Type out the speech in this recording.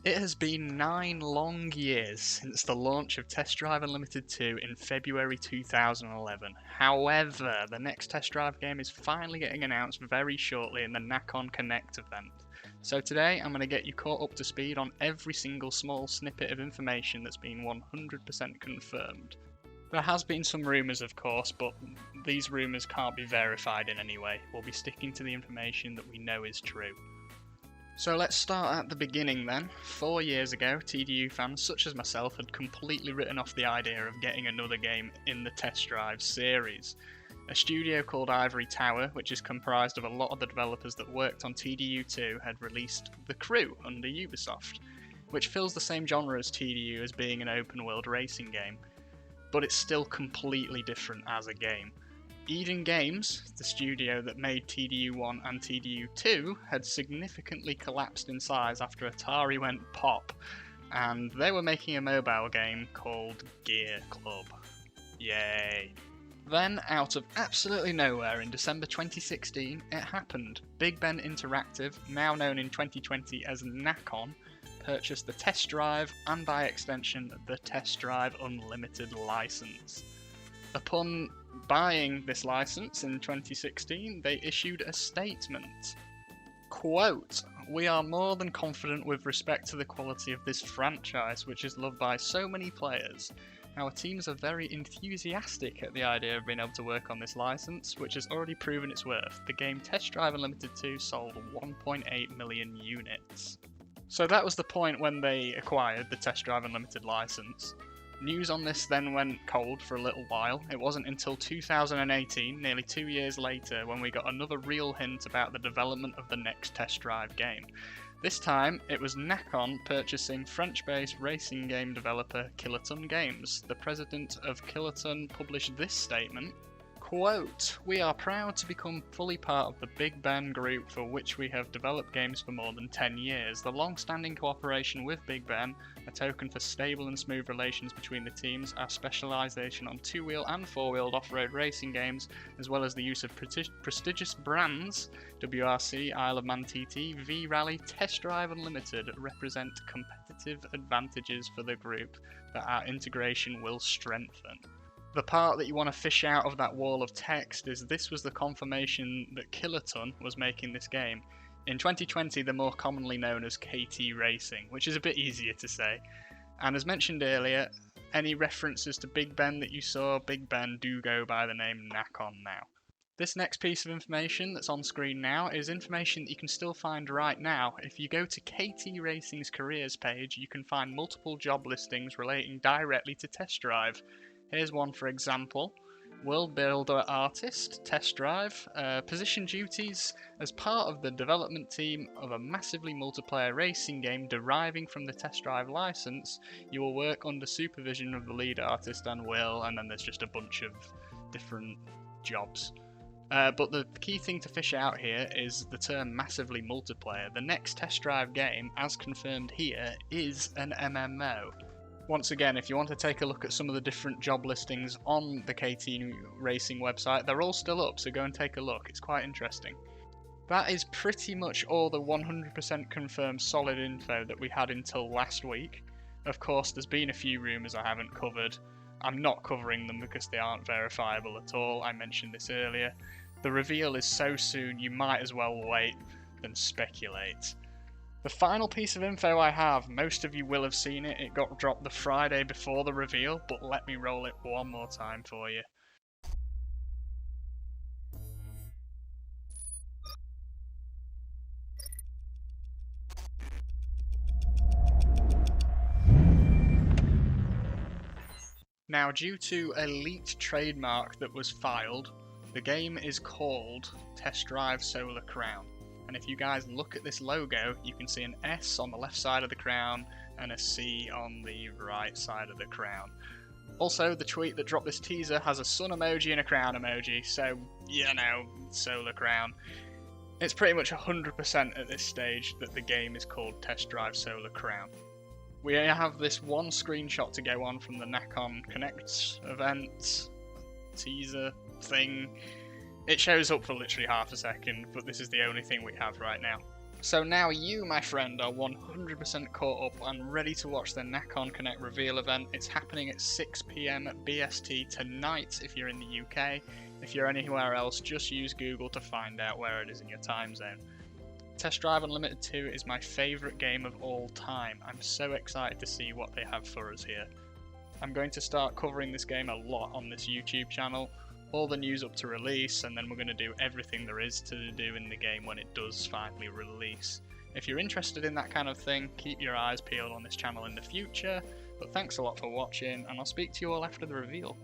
It has been 9 long years since the launch of Test Drive Unlimited 2 in February 2011. However, the next Test Drive game is finally getting announced very shortly in the Nakon Connect event. So today I'm going to get you caught up to speed on every single small snippet of information that's been 100% confirmed. There has been some rumours of course, but these rumours can't be verified in any way. We'll be sticking to the information that we know is true. So let's start at the beginning then. 4 years ago, TDU fans such as myself had completely written off the idea of getting another game in the Test Drive series. A studio called Ivory Tower, which is comprised of a lot of the developers that worked on TDU3, had released The Crew under Ubisoft, which fills the same genre as TDU as being an open world racing game, but it's still completely different as a game. Eden Games, the studio that made TDU1 and TDU2, had significantly collapsed in size after Atari went pop, and they were making a mobile game called Gear Club. Yay. Then, out of absolutely nowhere in December 2016, it happened. Big Ben Interactive, now known in 2020 as Nakon, purchased the Test Drive and by extension the Test Drive Unlimited license. Upon buying this license in 2016, they issued a statement. Quote, "We are more than confident with respect to the quality of this franchise, which is loved by so many players. Our teams are very enthusiastic at the idea of being able to work on this license, which has already proven its worth. The game Test Drive Unlimited 2 sold 1.8 million units. So that was the point when they acquired the Test Drive Unlimited license. News on this then went cold for a little while. It wasn't until 2018, nearly 2 years later, when we got another real hint about the development of the next Test Drive game. This time, it was Nakon purchasing French-based racing game developer Kiloton Games. The president of Kiloton published this statement. Quote, "We are proud to become fully part of the Big Ben group for which we have developed games for more than 10 years. The long-standing cooperation with Big Ben, a token for stable and smooth relations between the teams, our specialisation on two-wheel and four-wheeled off-road racing games, as well as the use of prestigious brands, WRC, Isle of Man TT, V-Rally, Test Drive Unlimited, represent competitive advantages for the group that our integration will strengthen." The part that you want to fish out of that wall of text is this was the confirmation that Kiloton was making this game. In 2020, they're more commonly known as KT Racing, which is a bit easier to say. And as mentioned earlier, any references to Big Ben that you saw, Big Ben do go by the name Nakon now. This next piece of information that's on screen now is information that you can still find right now. If you go to KT Racing's careers page, you can find multiple job listings relating directly to Test Drive. Here's one for example. World Builder Artist, Test Drive, position duties as part of the development team of a massively multiplayer racing game deriving from the Test Drive license. You will work under supervision of the lead artist and then there's just a bunch of different jobs. But the key thing to fish out here is the term massively multiplayer. The next Test Drive game, as confirmed here, is an MMO. Once again, if you want to take a look at some of the different job listings on the KT Racing website, they're all still up, so go and take a look. It's quite interesting. That is pretty much all the 100% confirmed solid info that we had until last week. Of course, there's been a few rumours I haven't covered. I'm not covering them because they aren't verifiable at all. I mentioned this earlier. The reveal is so soon, you might as well wait than speculate. The final piece of info I have, most of you will have seen it, it got dropped the Friday before the reveal, but let me roll it one more time for you. Now, due to a leaked trademark that was filed, the game is called Test Drive Solar Crown. And if you guys look at this logo, you can see an S on the left side of the crown and a C on the right side of the crown. Also, the tweet that dropped this teaser has a sun emoji and a crown emoji, so, you know, Solar Crown. It's pretty much 100% at this stage that the game is called Test Drive Solar Crown. We have this one screenshot to go on from the Nakon Connect event, teaser thing. It shows up for literally half a second, but this is the only thing we have right now. So now you, my friend, are 100% caught up and ready to watch the Nakon Connect reveal event. It's happening at 6 PM BST tonight if you're in the UK. If you're anywhere else, just use Google to find out where it is in your time zone. Test Drive Unlimited 2 is my favourite game of all time. I'm so excited to see what they have for us here. I'm going to start covering this game a lot on this YouTube channel, all the news up to release, and then we're going to do everything there is to do in the game when it does finally release. If you're interested in that kind of thing, keep your eyes peeled on this channel in the future, but thanks a lot for watching, and I'll speak to you all after the reveal.